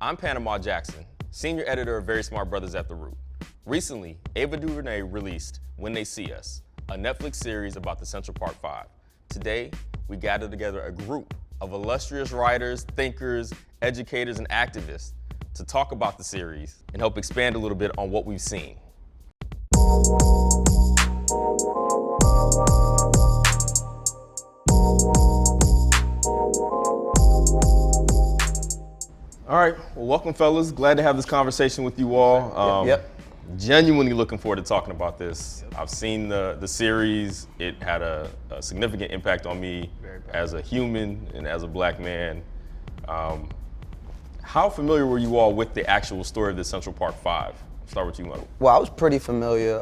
I'm Panama Jackson, senior editor of Very Smart Brothers at The Root. Recently, Ava DuVernay released When They See Us, a Netflix series about the Central Park Five. Today, we gather together a group of illustrious writers, thinkers, educators, and activists to talk about the series and help expand a little bit on what we've seen. All right, well, welcome, fellas. Glad to have this conversation with you all. Genuinely looking forward to talking about this. I've seen the series. It had a significant impact on me as a human and as a black man. How familiar were you all with the actual story of the Central Park Five? Start with you, Mo. Well, I was pretty familiar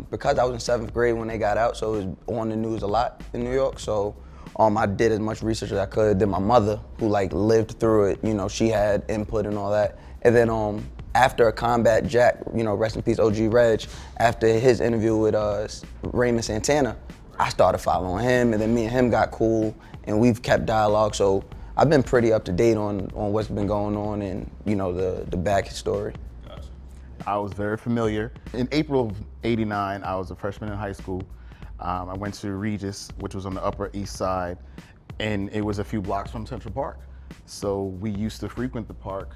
because I was in 7th grade when they got out, so it was on the news a lot in New York. So I did as much research as I could. Then my mother, who lived through it, she had input and all that. And then after Combat Jack, rest in peace, OG Reg, after his interview with Raymond Santana, I started following him, and then me and him got cool, and we've kept dialogue. So I've been pretty up to date on what's been going on and the back story. I was very familiar. In April of '89, I was a freshman in high school. I went to Regis, which was on the Upper East Side, and it was a few blocks from Central Park. So we used to frequent the park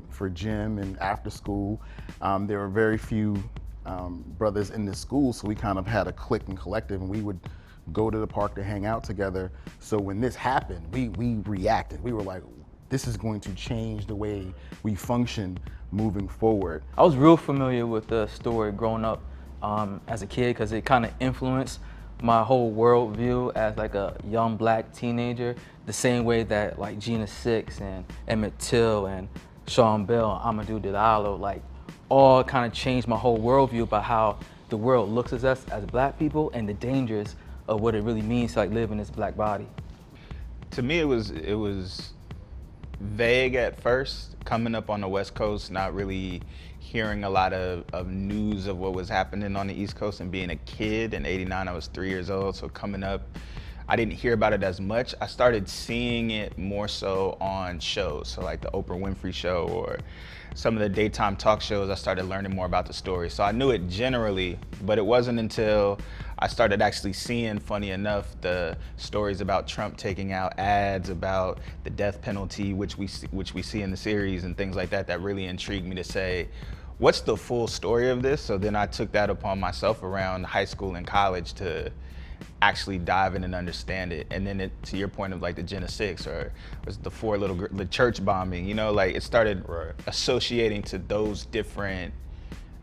for gym and after school. There were very few brothers in the school, so we kind of had a clique and collective, and we would go to the park to hang out together. So when this happened, we reacted. We were like, this is going to change the way we function moving forward. I was real familiar with the story growing up as a kid because it kind of influenced my whole worldview as a young black teenager, the same way that Gina Six and Emmett Till and Sean Bell, Amadou Diallo, all kind of changed my whole worldview about how the world looks at us as black people and the dangers of what it really means to live in this black body. To me, it was vague at first, coming up on the West Coast, not really hearing a lot of news of what was happening on the East Coast, and being a kid in '89, I was 3 years old, so coming up, I didn't hear about it as much. I started seeing it more so on shows, so the Oprah Winfrey Show or some of the daytime talk shows. I started learning more about the story. So I knew it generally, but it wasn't until I started actually seeing, funny enough, the stories about Trump taking out ads about the death penalty, which we see in the series and things like that, that really intrigued me to say, what's the full story of this? So then I took that upon myself around high school and college to actually dive in and understand it. And then to your point of the Gina Six or was the church bombing, it started associating to those different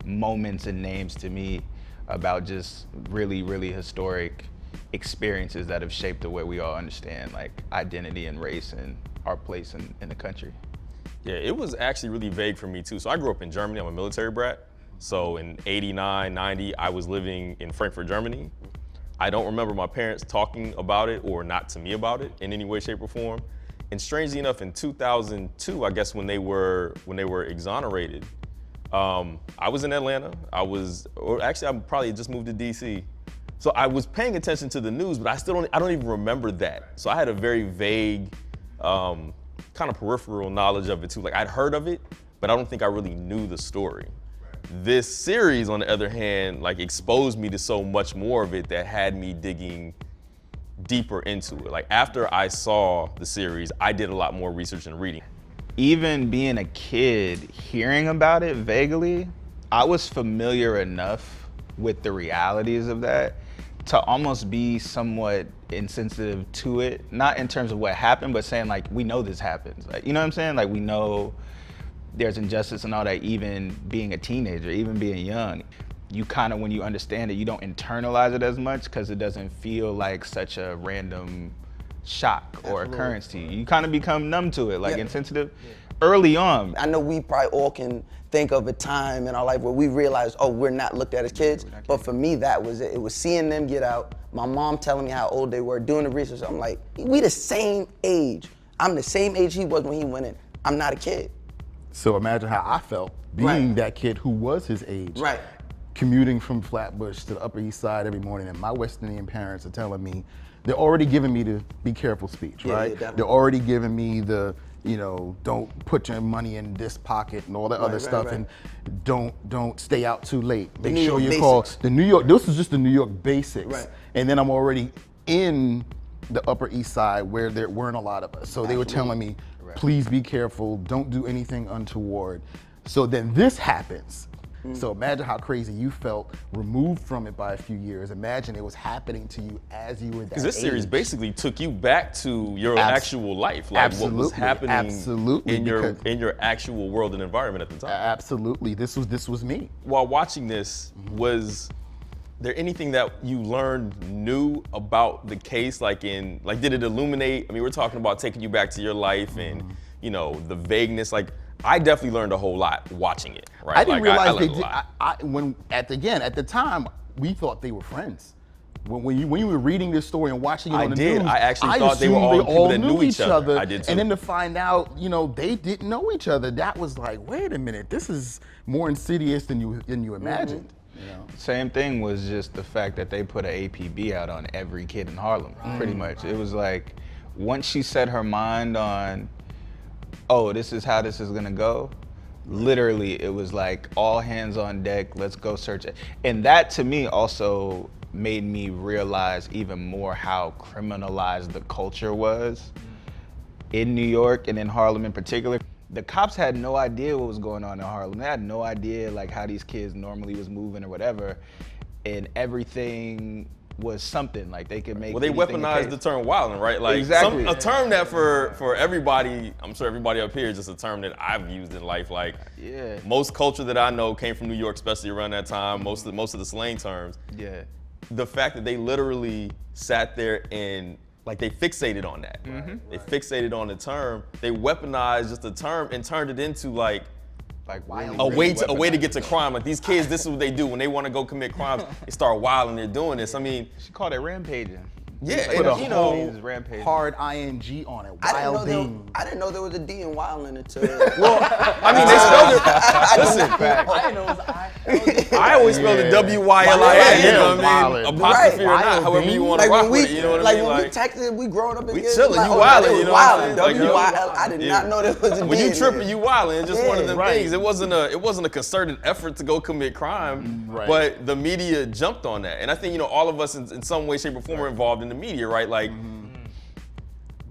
moments and names to me about just really, really historic experiences that have shaped the way we all understand identity and race and our place in the country. Yeah, it was actually really vague for me too. So I grew up in Germany, I'm a military brat. So in '89, '90, I was living in Frankfurt, Germany. I don't remember my parents talking about it or not to me about it in any way, shape, or form. And strangely enough, in 2002, I guess when they were exonerated, I was in Atlanta. I probably just moved to DC. So I was paying attention to the news, but I don't even remember that. So I had a very vague, kind of peripheral knowledge of it too. I'd heard of it, but I don't think I really knew the story. This series, on the other hand, exposed me to so much more of it that had me digging deeper into it. After I saw the series, I did a lot more research and reading. Even being a kid, hearing about it vaguely, I was familiar enough with the realities of that to almost be somewhat insensitive to it. Not in terms of what happened, but saying we know this happens. You know what I'm saying? We know there's injustice and all that, even being a teenager, even being young. You kind of, when you understand it, you don't internalize it as much because it doesn't feel like such a random shock or occurrence to you. You kind of become numb to it, insensitive early on. I know we probably all can think of a time in our life where we realized, we're not looked at as kids, but for me, that was it. It was seeing them get out, my mom telling me how old they were, doing the research. I'm like, we the same age. I'm the same age he was when he went in. I'm not a kid. So imagine how I felt being that kid who was his age. Right. Commuting from Flatbush to the Upper East Side every morning, and my West Indian parents are telling me, they're already giving me the be careful speech, right? Yeah, they're already giving me the, don't put your money in this pocket and all that other stuff, right. and don't stay out too late. Make New sure York you call basics. the New York. This is just the New York basics, Right. and then I'm already in the Upper East Side where there weren't a lot of us, so they were telling me, please be careful, don't do anything untoward. So then this happens. So imagine how crazy you felt, removed from it by a few years. Imagine it was happening to you as you were that Because this series age. basically took you back to your actual life, like what was Absolutely, happening absolutely, in your because- in your actual world and environment at the time. Absolutely, this was me. While watching this, was there anything that you learned new about the case? Like did it illuminate? I mean, we're talking about taking you back to your life and the vagueness. Like, I definitely learned a whole lot watching it. Right? I didn't realize learned they a did. lot. At the time, we thought they were friends. When you were reading this story and watching it I on the did. news, I actually thought they were assumed all people that knew each other. I did too. And then to find out, they didn't know each other, that was like, wait a minute, this is more insidious than you imagined. Same thing was just the fact that they put an APB out on every kid in Harlem, pretty much. It was like, once she set her mind on, oh, this is how this is gonna go, literally it was like all hands on deck, let's go search it. And that to me also made me realize even more how criminalized the culture was in New York and in Harlem in particular. The cops had no idea what was going on in Harlem. They had no idea like how these kids normally was moving or whatever, and everything was something like they could make. Well, they anything a weaponized case. the term wilding, right? Like Exactly. a term that for everybody, I'm sure everybody up here is just a term that I've used in life. Like, Yeah. most culture that I know came from New York, especially around that time. Most of the slang terms. Yeah. The fact that they literally sat there and like they fixated on that. They fixated on the term. They weaponized just the term and turned it into like Really, a way to weaponized. get to crime. Like, these kids, this is what they do when they want to go commit crimes. They start wilding. They're doing this. I mean, She called it rampaging. yeah, Put a and, you know, It's rampaging. hard ing on it, I wilding. didn't know there was a D in wilding until. I mean, they spelled it. Listen, I didn't know it was I always spell it W-Y-L-I-N, you know what I mean? Wildin'. Apostrophe or Right. not, however you want to Like rock when with it, you know what I mean? when we texted, we growing up. we again, chilling, like, you oh, wildin', it was you know what I'm wildin', saying? Like, W-Y-L. I did not know there was a D. When you in tripping, there. you wildin'. It's just one of them right. things. It wasn't a concerted effort to go commit crime, Right. but the media jumped on that. And I think, all of us in some way, shape, or form are involved in the media, right? Like,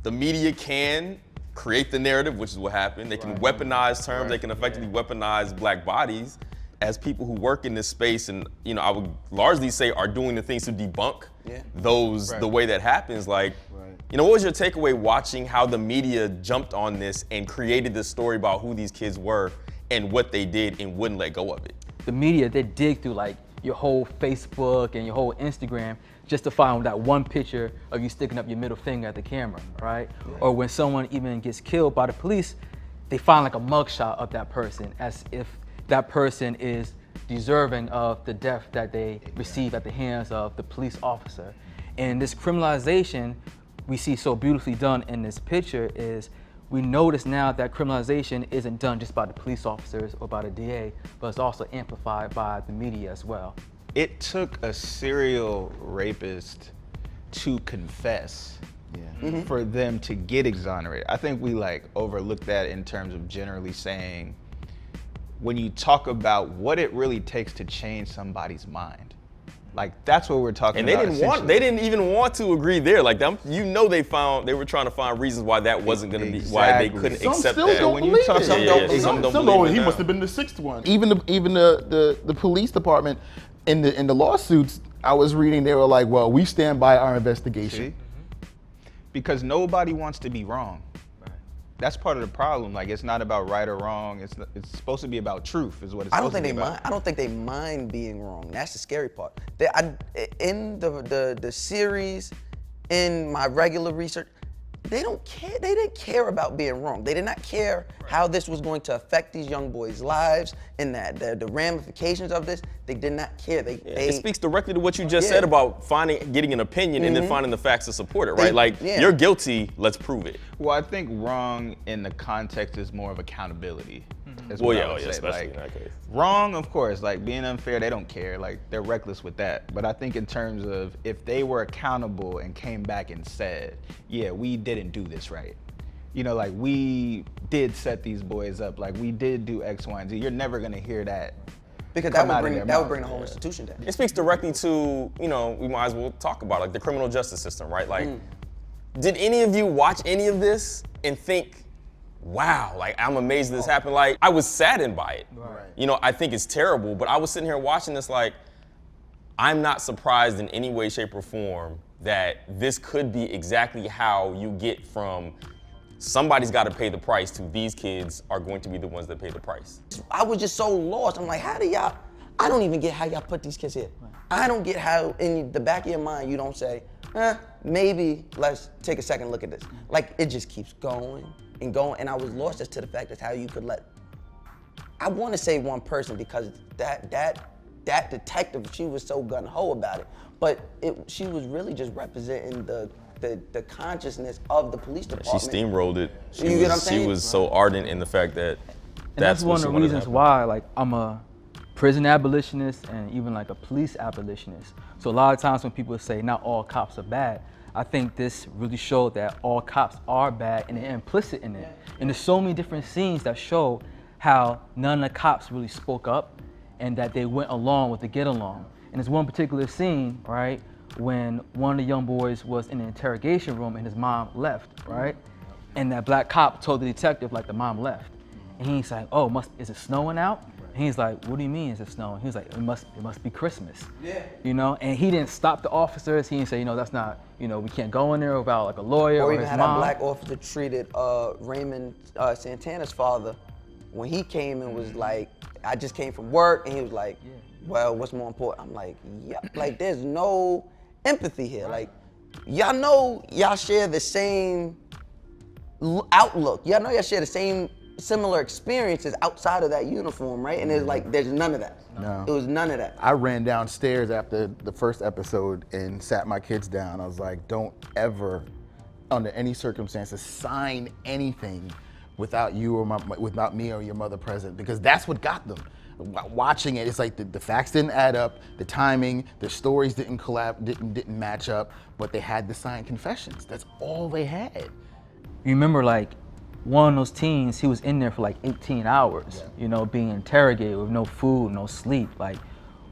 the media can create the narrative, which is what happened. They can weaponize terms. They can effectively weaponize black bodies as people who work in this space, and I would largely say are doing the things to debunk those the way that happens. Like, what was your takeaway watching how the media jumped on this and created this story about who these kids were and what they did and wouldn't let go of it? The media, they dig through like your whole Facebook and your whole Instagram just to find that one picture of you sticking up your middle finger at the camera, right? Or when someone even gets killed by the police, they find like a mugshot of that person as if that person is deserving of the death that they receive at the hands of the police officer. And this criminalization we see so beautifully done in this picture is we notice now that criminalization isn't done just by the police officers or by the DA, but it's also amplified by the media as well. It took a serial rapist to confess for them to get exonerated. I think we overlook that in terms of generally saying, when you talk about what it really takes to change somebody's mind, that's what we're talking And about. they didn't even want to agree there. Like, them, they were trying to find reasons why that wasn't going to be, why they Exactly. couldn't Some accept still that. don't When you believe talk- it. Some don't believe it. Some don't believe it He now. must have been the sixth one. Even the police department in the lawsuits I was reading, they were like, well, we stand by our investigation. See? Because nobody wants to be wrong. That's part of the problem. It's not about right or wrong. It's supposed to be about truth, is what it's I don't supposed think to they be mind. about. I don't think they mind being wrong. That's the scary part. In the series, in my regular research, they don't care. They didn't care about being wrong. They did not care how this was going to affect these young boys' lives and that the ramifications of this. They did not care. It speaks directly to what you just said about getting an opinion and then finding the facts to support it, right? You're guilty, let's prove it. Well, I think wrong in the context is more of accountability. Is Well, what yeah, I would say. especially in that case. Wrong, of course, being unfair, they don't care. They're reckless with that. But I think in terms of if they were accountable and came back and said, yeah, we didn't do this right. you know, like we did set these boys up, like we did do X, Y, and Z. You're never gonna hear that. Because come that out of would their bring mouth. the whole institution down. It speaks directly to, you know, we might as well talk about like the criminal justice system, right? Like, did any of you watch any of this and think, wow, like I'm amazed this happened? Like, I was saddened by it. Right. You know, I think it's terrible, but I was sitting here watching this like, I'm not surprised in any way, shape, or form that this could be exactly how you get from somebody's got to pay the price to these kids are going to be the ones that pay the price. I was just so lost. I'm like, how do y'all, I don't even get how y'all put these kids here. I don't get how in the back of your mind you don't say, maybe let's take a second look at this. Like, it just keeps going and going, and I was lost as to the fact that's how you could let, I want to say one person because that detective, she was so gung-ho about it, but she was really just representing the consciousness of the police department. She steamrolled it. You get what I'm saying? She was so ardent in the fact that And that's one what of she the wanted to reasons happen. why, like, I'm a prison abolitionist and even like a police abolitionist. So a lot of times when people say not all cops are bad, I think this really showed that all cops are bad and they're implicit in it. And there's so many different scenes that show how none of the cops really spoke up and that they went along with the get along. And there's one particular scene, right, when one of the young boys was in an interrogation room and his mom left, right? And that black cop told the detective like the mom left. And he's like, oh, is it snowing out? And he's like, what do you mean is it snowing? He was like, it must be Christmas. Yeah. You know, and he didn't stop the officers. He didn't say, you know, that's not, you know, we can't go in there without like a lawyer or even his how mom. that black officer treated Raymond Santana's father when he came and was like, I just came from work, and he was like, well, what's more important? I'm like, yeah, like there's no empathy here. Like, y'all know y'all share the same outlook. Y'all know y'all share the same similar experiences outside of that uniform, right? And there's none of that. No. It was none of that. I ran downstairs after the first episode and sat my kids down. I was like, don't ever, under any circumstances, sign anything without you or without me or your mother present, because that's what got them. Watching it, it's like the facts didn't add up, the timing, the stories didn't match up, but they had the signed confessions. That's all they had. You remember like one of those teens, he was in there for like 18 hours, you know, being interrogated with no food, no sleep. Like,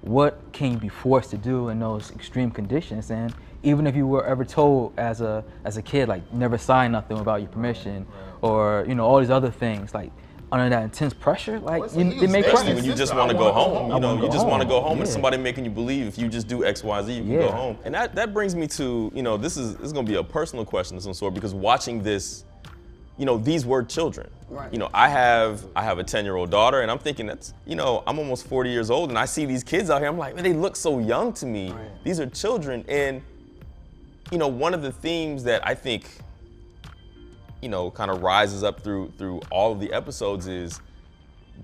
what can you be forced to do in those extreme conditions? And even if you were ever told as a kid, like, never sign nothing without your permission, or, you know, all these other things, like, under that intense pressure, like, they make Especially questions. when you just want to go home. You know, you just want to go home, and Yeah. somebody making you believe if you just do X, Y, Z, you can go home. And that brings me to, you know, this is going to be a personal question of some sort, because watching this, you know, these were children. Right. You know, I have a 10-year-old daughter, and I'm thinking that's, you know, I'm almost 40 years old, and I see these kids out here. I'm like, man, they look so young to me. Right. These are children, and you know, one of the themes that I think, you know, kind of rises up through all of the episodes is,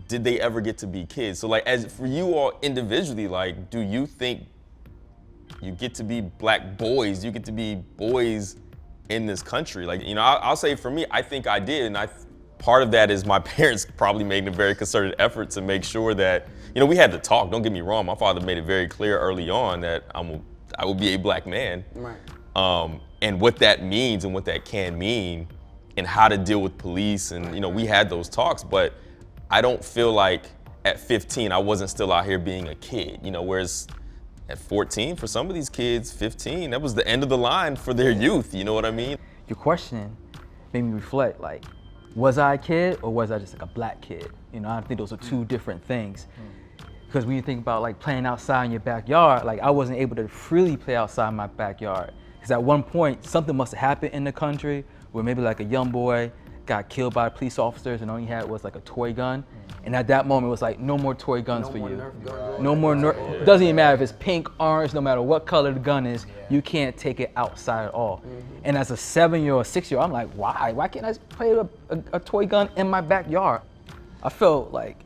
did they ever get to be kids? So like, as for you all individually, like, do you think you get to be black boys? You get to be boys in this country? Like, you know, I'll say for me, I think I did, and part of that is my parents probably made a very concerted effort to make sure that, you know, we had to talk. Don't get me wrong. My father made it very clear early on that I will be a black man. Right. And what that means and what that can mean and how to deal with police. And, you know, we had those talks, but I don't feel like at 15, I wasn't still out here being a kid, you know, whereas at 14, for some of these kids, 15, that was the end of the line for their youth, you know what I mean? Your question made me reflect, like, was I a kid or was I just like a black kid? You know, I think those are two different things. Because when you think about like playing outside in your backyard, like I wasn't able to freely play outside my backyard. Because at one point, something must have happened in the country where maybe like a young boy got killed by police officers and all he had was like a toy gun. And at that moment, it was like, no more toy guns for you. No more Nerf. It doesn't even matter if it's pink, orange, no matter what color the gun is, you can't take it outside at all. And as a 7-year-old, 6-year-old, I'm like, why? Why can't I play a toy gun in my backyard? I felt like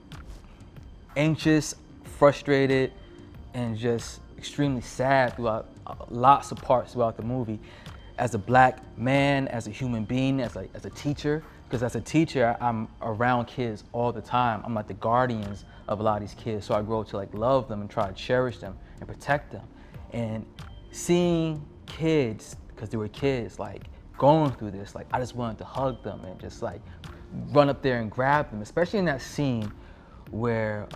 anxious, frustrated, and just extremely sad throughout lots of parts throughout the movie. As a black man, as a human being, as a teacher, because as a teacher, I'm around kids all the time. I'm like the guardians of a lot of these kids, so I grow to like love them and try to cherish them and protect them. And seeing kids, because they were kids, like going through this, like I just wanted to hug them and just like run up there and grab them, especially in that scene where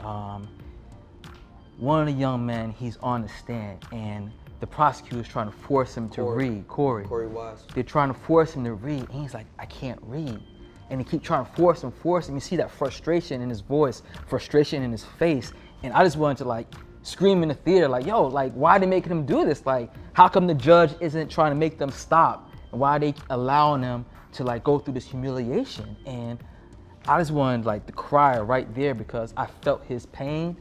one of the young men, he's on the stand and the prosecutor's trying to force him to read, Corey Wise. They're trying to force him to read, and he's like, I can't read. And they keep trying to force him. You see that frustration in his voice, frustration in his face. And I just wanted to like scream in the theater, like, yo, like, why are they making him do this? Like, how come the judge isn't trying to make them stop? And why are they allowing them to like go through this humiliation? And I just wanted like to cry right there because I felt his pain,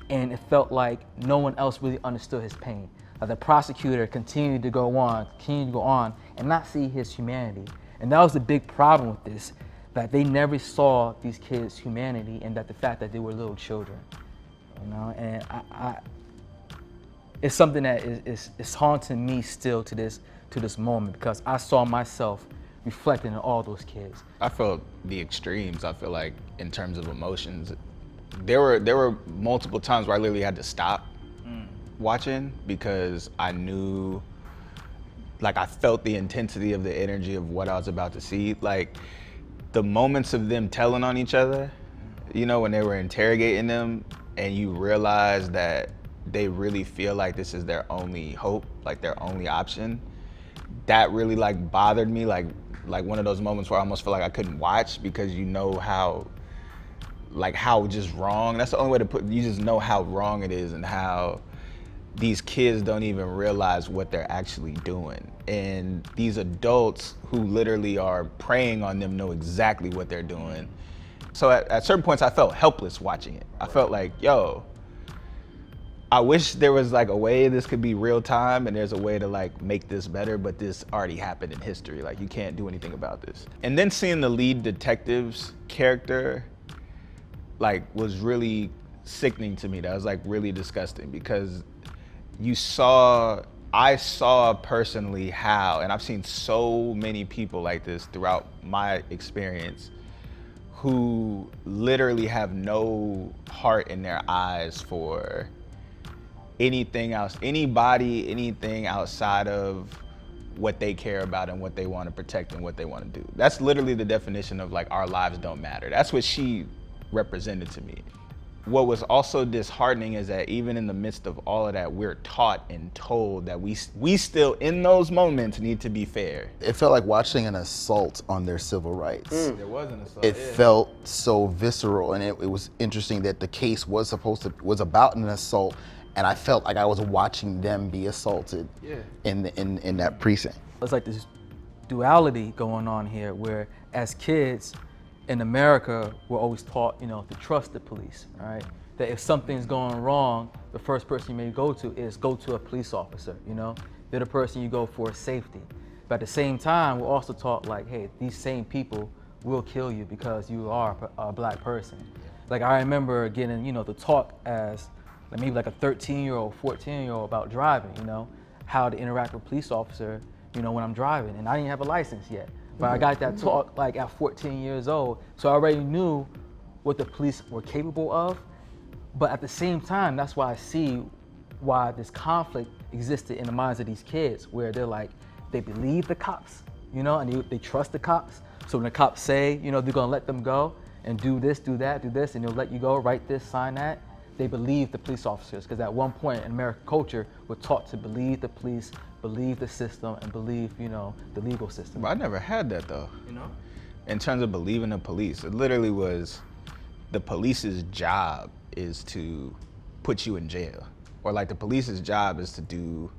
and it felt like no one else really understood his pain. The prosecutor continued to go on, and not see his humanity. And that was the big problem with this, that they never saw these kids' humanity, and that the fact that they were little children, you know. And it's something that is haunting me still to this moment, because I saw myself reflecting in all those kids. I felt the extremes. I feel like in terms of emotions, there were multiple times where I literally had to stop watching because I knew, like, I felt the intensity of the energy of what I was about to see. Like the moments of them telling on each other, you know, when they were interrogating them, and you realize that they really feel like this is their only hope, like their only option. That really like bothered me, like one of those moments where I almost feel like I couldn't watch, because you know how just wrong. That's the only way to put. You just know how wrong it is, and how these kids don't even realize what they're actually doing. And these adults who literally are preying on them know exactly what they're doing. So at certain points I felt helpless watching it. I felt like, yo, I wish there was like a way this could be real time and there's a way to like make this better, but this already happened in history. Like you can't do anything about this. And then seeing the lead detective's character like was really sickening to me. That was like really disgusting, because I saw personally how, and I've seen so many people like this throughout my experience, who literally have no heart in their eyes for anything else, anything outside of what they care about and what they want to protect and what they want to do. That's literally the definition of like, our lives don't matter. That's what she represented to me. What was also disheartening is that even in the midst of all of that, we're taught and told that we still, in those moments, need to be fair. It felt like watching an assault on their civil rights. There was an assault. It felt so visceral, and it was interesting that the case was about an assault, and I felt like I was watching them be assaulted in that precinct. It's like this duality going on here, where as kids in America, we're always taught, you know, to trust the police, right? That if something's going wrong, the first person you may go to is go to a police officer, you know? They're the person you go for safety. But at the same time, we're also taught like, hey, these same people will kill you because you are a black person. Like I remember getting, you know, the talk as like maybe like a 13-year-old, 14-year-old about driving, you know, how to interact with a police officer, you know, when I'm driving. And I didn't have a license yet. But I got that talk like at 14 years old. So I already knew what the police were capable of. But at the same time, that's why I see why this conflict existed in the minds of these kids, where they're like, they believe the cops, you know, and they trust the cops. So when the cops say, you know, they're gonna let them go and do this, do that, do this, and they'll let you go, write this, sign that, they believe the police officers. Because at one point in American culture, we're taught to believe the police, believe the system, and believe, you know, the legal system. But I never had that though. You know? In terms of believing the police, it literally was the police's job is to put you in jail. Or like the police's job is to do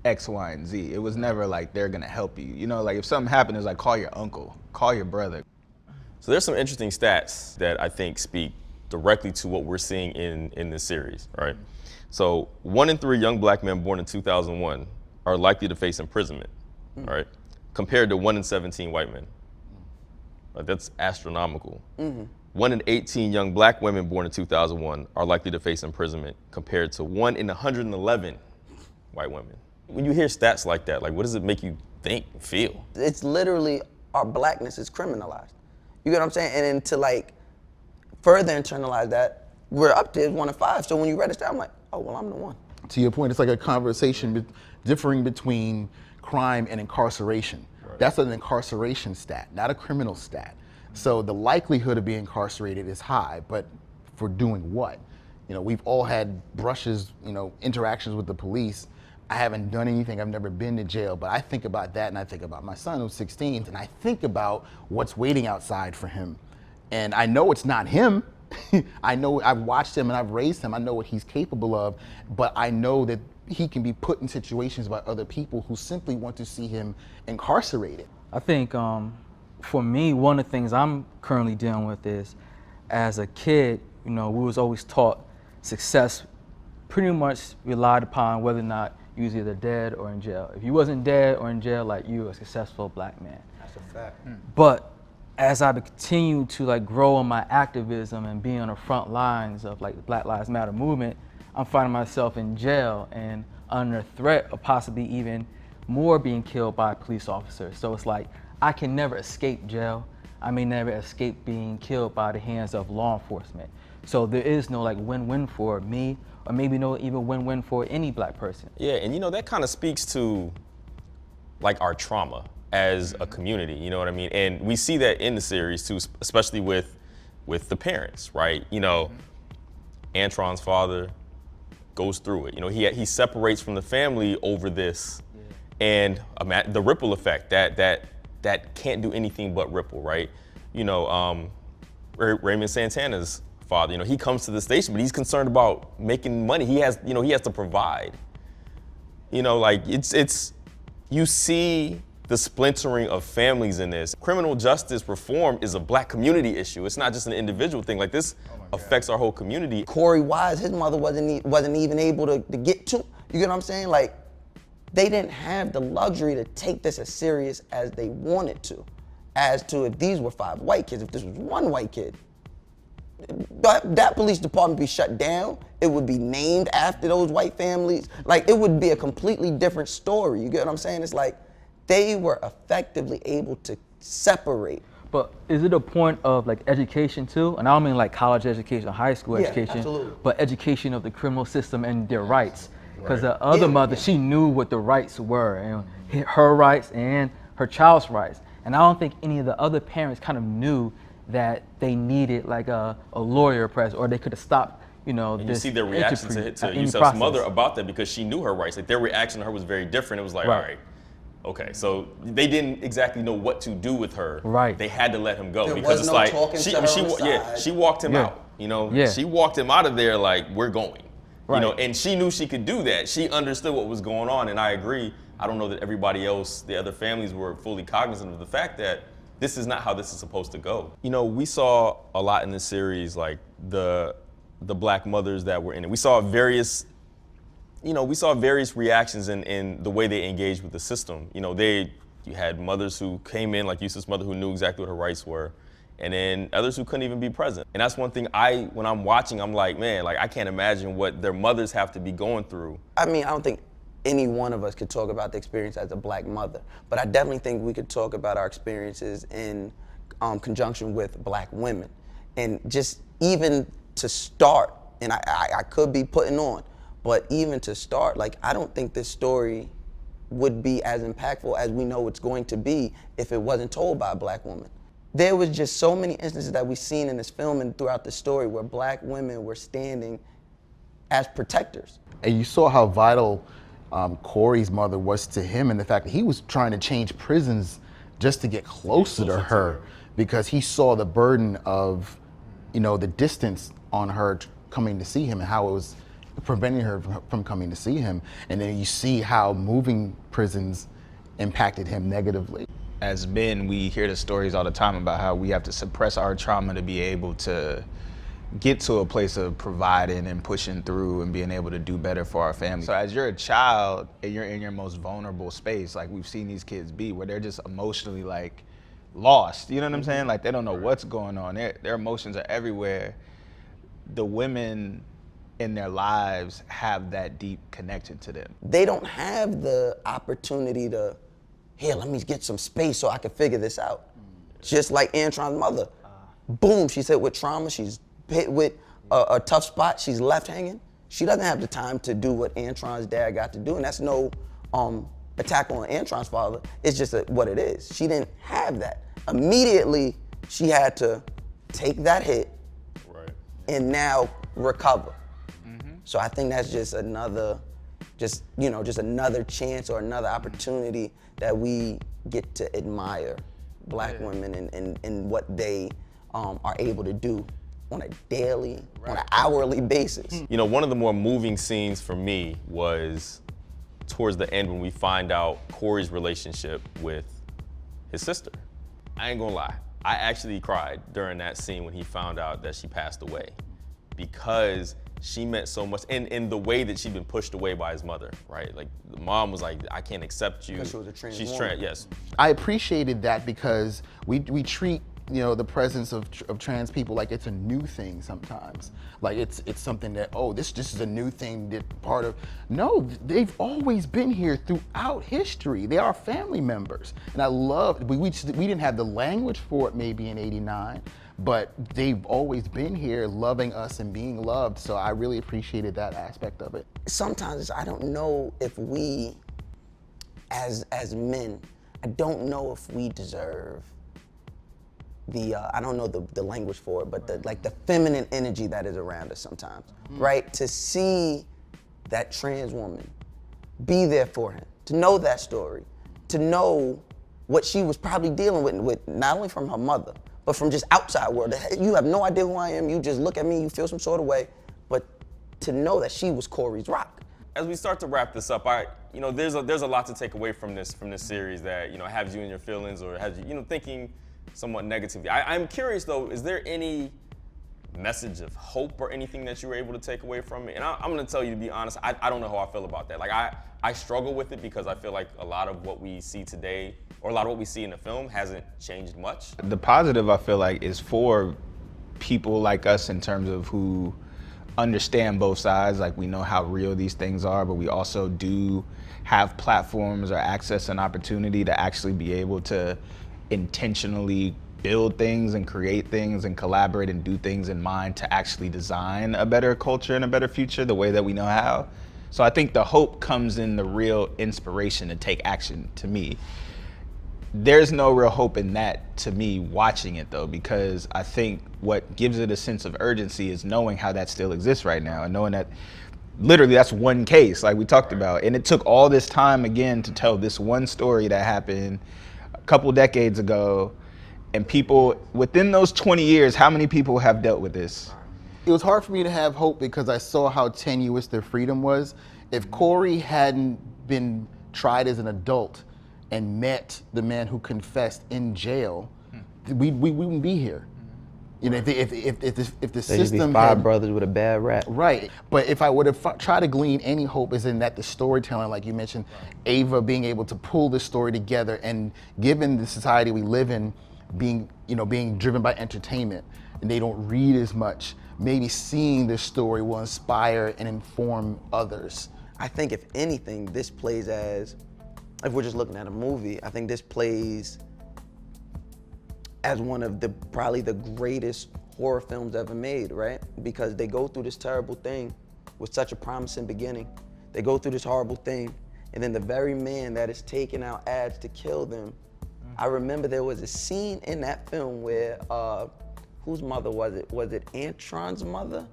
X, Y, and Z. It was never like they're gonna help you. You know, like if something happened, it's like call your uncle, call your brother. So there's some interesting stats that I think speak directly to what we're seeing in this series, right? So 1 in 3 young black men born in 2001 are likely to face imprisonment, right? Compared to 1 in 17 white men. Like that's astronomical. 1 in 18 young black women born in 2001 are likely to face imprisonment, compared to 1 in 111 white women. When you hear stats like that, like what does it make you think, feel? It's literally our blackness is criminalized. You get what I'm saying? And then to like further internalize that, we're up there 1 in 5. So when you read it down, I'm like, oh, well, I'm the one. To your point, it's like a conversation differing between crime and incarceration. That's an incarceration stat, not a criminal stat. So the likelihood of being incarcerated is high, but for doing what? You know, we've all had brushes, you know, interactions with the police. I haven't done anything, I've never been to jail, but I think about that and I think about my son who's 16, and I think about what's waiting outside for him. And I know it's not him. I know I've watched him and I've raised him. I know what he's capable of, but I know that he can be put in situations by other people who simply want to see him incarcerated. I think for me, one of the things I'm currently dealing with is, as a kid, you know, we was always taught success pretty much relied upon whether or not you was either dead or in jail. If you wasn't dead or in jail, like, you were a successful black man. That's a fact. But as I continue to like grow in my activism and be on the front lines of like the Black Lives Matter movement, I'm finding myself in jail and under threat of possibly even more being killed by police officers. So it's like, I can never escape jail. I may never escape being killed by the hands of law enforcement. So there is no like win-win for me, or maybe no even win-win for any black person. Yeah, and you know, that kind of speaks to like our trauma as a community, you know what I mean? And we see that in the series too, especially with the parents, right? You know, Antron's father goes through it. You know, he separates from the family over this, and the ripple effect that can't do anything but ripple, right? You know, Raymond Santana's father, you know, he comes to the station, but he's concerned about making money. He has to provide. You know, like it's you see the splintering of families in this. Criminal justice reform is a black community issue. It's not just an individual thing. Like, this affects our whole community. Corey Wise, his mother wasn't even able to get to. You get what I'm saying? Like, they didn't have the luxury to take this as serious as they wanted to. As to if these were 5 white kids, if this was 1 white kid, that police department would be shut down. It would be named after those white families. Like, it would be a completely different story. You get what I'm saying? It's like, they were effectively able to separate. But is it a point of like education too? And I don't mean like college education, high school education, absolutely. but education of the criminal system and their rights. Because the other mother, she knew what the rights were, and her rights and her child's rights. And I don't think any of the other parents kind of knew that they needed like a lawyer present, or they could have stopped, you know, And this you see their reaction to Yusuf's mother about that, because she knew her rights. Like, their reaction to her was very different. It was like, all right, okay, so they didn't exactly know what to do with her. Right. They had to let him go, There because was it's no like talking to her on the side. she walked him out. You know, she walked him out of there like, we're going. You know, and she knew she could do that. She understood what was going on, and I agree. I don't know that everybody else, the other families, were fully cognizant of the fact that this is not how this is supposed to go. You know, we saw a lot in this series, like the black mothers that were in it. We saw various reactions in the way they engaged with the system. You know, you had mothers who came in, like Yusuf's mother, who knew exactly what her rights were, and then others who couldn't even be present. And that's one thing when I'm watching, I'm like, man, like, I can't imagine what their mothers have to be going through. I mean, I don't think any one of us could talk about the experience as a black mother, but I definitely think we could talk about our experiences in conjunction with black women. And just even to start, and I could be putting on, but even to start, like, I don't think this story would be as impactful as we know it's going to be if it wasn't told by a black woman. There was just so many instances that we've seen in this film and throughout the story where black women were standing as protectors. And you saw how vital Corey's mother was to him, and the fact that he was trying to change prisons just to get closer to her, because he saw the burden of, you know, the distance on her coming to see him and how it was preventing her from coming to see him. And then you see how moving prisons impacted him negatively. As men, we hear the stories all the time about how we have to suppress our trauma to be able to get to a place of providing and pushing through and being able to do better for our family. So as you're a child and you're in your most vulnerable space, like we've seen these kids be, where they're just emotionally like lost, you know what I'm saying? Like, they don't know what's going on. Their emotions are everywhere. The women in their lives have that deep connection to them. They don't have the opportunity to, here, let me get some space so I can figure this out. Just like Antron's mother. Boom, she's hit with trauma, she's hit with a tough spot, she's left hanging. She doesn't have the time to do what Antron's dad got to do, and that's no attack on Antron's father. It's just what it is. She didn't have that. Immediately, she had to take that hit and now recover. So I think that's just another, just another chance or another opportunity that we get to admire Black women and what they are able to do on a daily, on an hourly basis. You know, one of the more moving scenes for me was towards the end when we find out Corey's relationship with his sister. I ain't gonna lie, I actually cried during that scene when he found out that she passed away, because she meant so much, and the way that she'd been pushed away by his mother, right? Like, the mom was like, I can't accept you. Because she was a trans She's woman. trans, yes. I appreciated that because we treat the presence of trans people like it's a new thing sometimes. Like it's something that, oh, this just is a new thing that part of. No, they've always been here throughout history. They are family members, and I love. We didn't have the language for it maybe in '89, but they've always been here, loving us and being loved. So I really appreciated that aspect of it. Sometimes I don't know if we, as men, I don't know if we deserve I don't know the language for it, but the feminine energy that is around us sometimes, right? To see that trans woman be there for him, to know that story, to know what she was probably dealing with not only from her mother, but from just outside world. You have no idea who I am, you just look at me, you feel some sort of way, but to know that she was Corey's rock. As we start to wrap this up, there's a lot to take away from this series that has you in your feelings or has you thinking somewhat negatively. I'm curious though, is there any message of hope or anything that you were able to take away from it? And I'm gonna tell you, to be honest, I don't know how I feel about that. Like I struggle with it because I feel like a lot of what we see today, or a lot of what we see in the film, hasn't changed much. The positive, I feel like, is for people like us in terms of who understand both sides. Like, we know how real these things are, but we also do have platforms or access and opportunity to actually be able to intentionally build things and create things and collaborate and do things in mind to actually design a better culture and a better future the way that we know how. So I think the hope comes in the real inspiration to take action, to me. There's no real hope in that, to me, watching it though, because I think what gives it a sense of urgency is knowing how that still exists right now, and knowing that literally that's one case like we talked about, and it took all this time again to tell this one story that happened a couple decades ago, and people within those 20 years, how many people have dealt with this? It was hard for me to have hope because I saw how tenuous their freedom was. If Corey hadn't been tried as an adult and met the man who confessed in jail, we wouldn't be here. If the system five brothers with a bad rap. Right, but if I would have tried to glean any hope, is in that the storytelling, like you mentioned, Ava being able to pull this story together, and given the society we live in, being driven by entertainment, and they don't read as much, maybe seeing this story will inspire and inform others. I think if anything, this plays as, if we're just looking at a movie, I think this plays as one of probably the greatest horror films ever made, right? Because they go through this terrible thing with such a promising beginning. They go through this horrible thing, and then the very man that is taking out ads to kill them. I remember there was a scene in that film where, whose mother was it? Was it Antron's mother?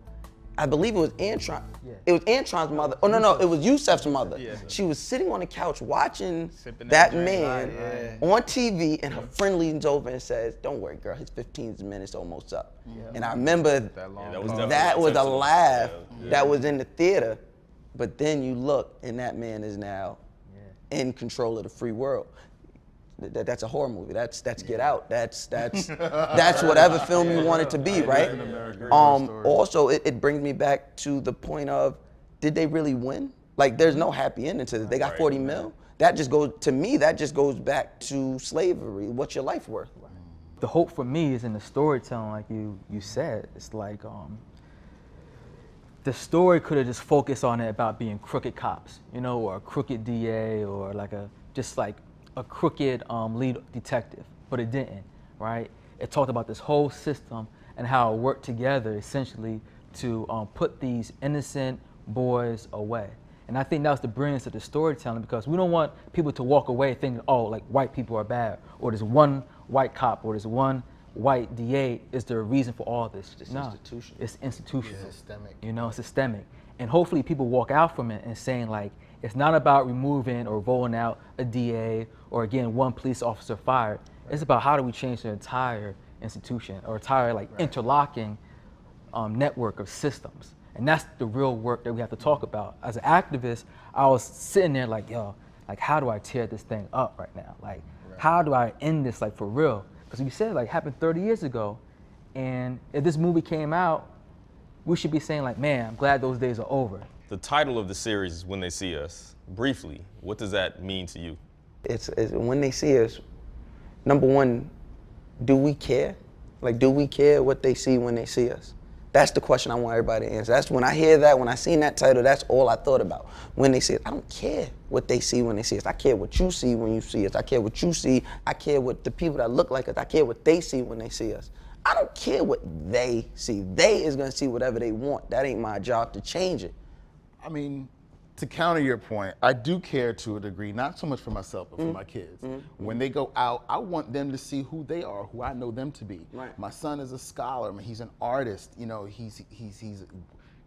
I believe it was Antron. Yeah. It was Antron's mother. Oh, no, it was Yusef's mother. Yeah. She was sitting on the couch watching that man on TV, and her friend leans over and says, "Don't worry, girl, his 15 minutes almost up." Yeah. And I remember that was a laugh that was in the theater, but then you look, and that man is now in control of the free world. That's a horror movie. That's Get Out. That's whatever film you want it to be, right? Also, it brings me back to the point of, did they really win? Like, there's no happy ending to this. They got 40 mil. That just goes, to me, that just goes back to slavery. What's your life worth? The hope for me is in the storytelling, like you said. It's like the story could have just focused on it about being crooked cops, or a crooked DA, or like a crooked lead detective, but it didn't, right? It talked about this whole system and how it worked together essentially to put these innocent boys away. And I think that was the brilliance of the storytelling, because we don't want people to walk away thinking, oh, like white people are bad, or there's one white cop, or there's one white DA is the reason for all this. It's no, institutional. it's institutional. It's systemic. You know, systemic. And hopefully people walk out from it and saying like, it's not about removing or rolling out a DA or again, one police officer fired. It's about how do we change the entire institution or entire like interlocking network of systems. And that's the real work that we have to talk about. As an activist, I was sitting there like, yo, like how do I tear this thing up right now? Like, how do I end this like for real? Because you said like happened 30 years ago, and if this movie came out, we should be saying like, man, I'm glad those days are over. The title of the series is When They See Us. Briefly, what does that mean to you? It's when they see us, number one, do we care? Like, do we care what they see when they see us? That's the question I want everybody to answer. That's when I hear that, when I seen that title, that's all I thought about. When they see us, I don't care what they see when they see us. I care what you see when you see us. I care what you see. I care what the people that look like us, I care what they see when they see us. I don't care what they see. They is gonna see whatever they want. That ain't my job to change it. I mean, to counter your point, I do care to a degree, not so much for myself, but for my kids. When they go out, I want them to see who they are, who I know them to be. Right. My son is a scholar. I mean, he's an artist. You know, he's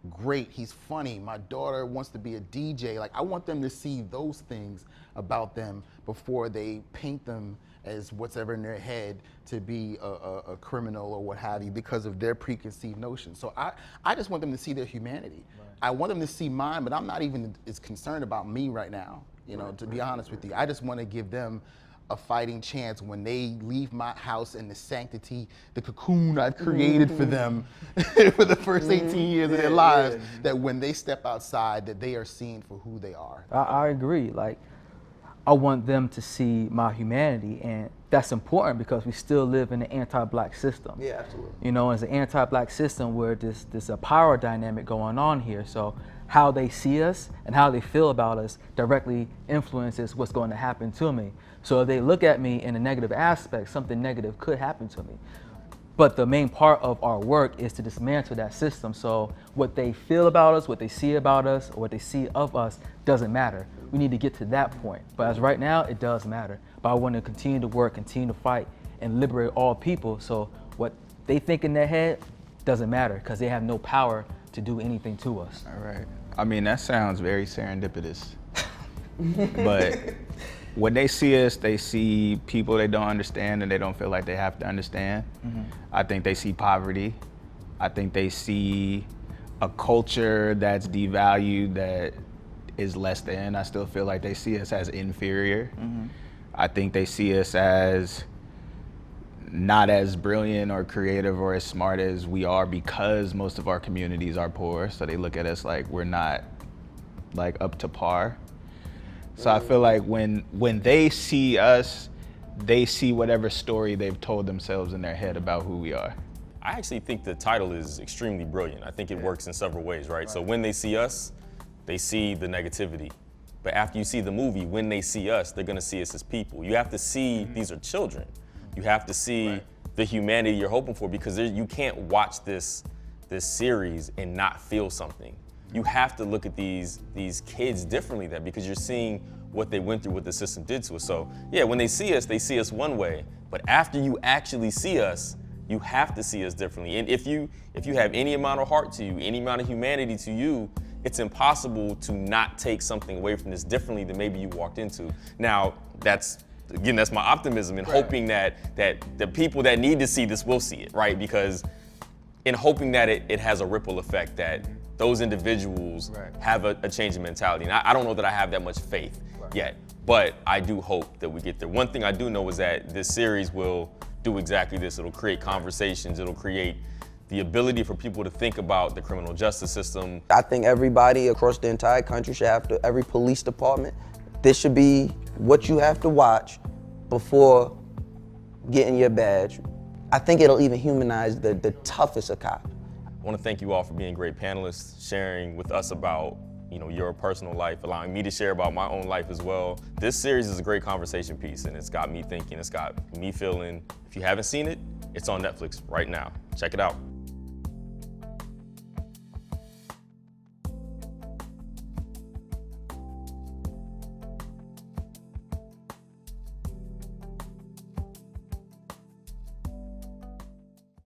great. He's funny. My daughter wants to be a DJ. Like, I want them to see those things about them before they paint them as what's ever in their head to be a criminal or what have you because of their preconceived notions. So I just want them to see their humanity. Right. I want them to see mine, but I'm not even as concerned about me right now, you know, to be honest with you. I just want to give them a fighting chance when they leave my house in the sanctity, the cocoon I've created for them for the first 18 years of their lives, that when they step outside, that they are seen for who they are. I agree. Like, I want them to see my humanity, and that's important because we still live in an anti-black system. Yeah, absolutely. You know, it's an anti-black system where there's a power dynamic going on here. So how they see us and how they feel about us directly influences what's going to happen to me. So if they look at me in a negative aspect, something negative could happen to me. But the main part of our work is to dismantle that system. So what they feel about us, what they see about us, or what they see of us doesn't matter. We need to get to that point. But as right now, it does matter. But I want to continue to work, continue to fight, and liberate all people. So what they think in their head doesn't matter because they have no power to do anything to us. All right. I mean, that sounds very serendipitous. But when they see us, they see people they don't understand and they don't feel like they have to understand. I think they see poverty. I think they see a culture that's devalued, that is less than. I still feel like they see us as inferior. I think they see us as not as brilliant or creative or as smart as we are because most of our communities are poor. So they look at us like we're not like up to par. So I feel like when they see us, they see whatever story they've told themselves in their head about who we are. I actually think the title is extremely brilliant. I think it works in several ways, right? So when they see us, they see the negativity. But after you see the movie, when they see us, they're gonna see us as people. You have to see these are children. You have to see the humanity you're hoping for, because you can't watch this series and not feel something. You have to look at these kids differently then, because you're seeing what they went through, what the system did to us. So yeah, when they see us one way, but after you actually see us, you have to see us differently. And if you have any amount of heart to you, any amount of humanity to you, it's impossible to not take something away from this differently than maybe you walked into. Now, that's my optimism and hoping that the people that need to see this will see it, right? Because in hoping that it has a ripple effect, that those individuals have a change in mentality. And I don't know that I have that much faith yet, but I do hope that we get there. One thing I do know is that this series will do exactly this. It'll create conversations, it'll create the ability for people to think about the criminal justice system. I think everybody across the entire country should have to, every police department, this should be what you have to watch before getting your badge. I think it'll even humanize the toughest of cops. I want to thank you all for being great panelists, sharing with us about your personal life, allowing me to share about my own life as well. This series is a great conversation piece, and it's got me thinking, it's got me feeling. If you haven't seen it, it's on Netflix right now. Check it out.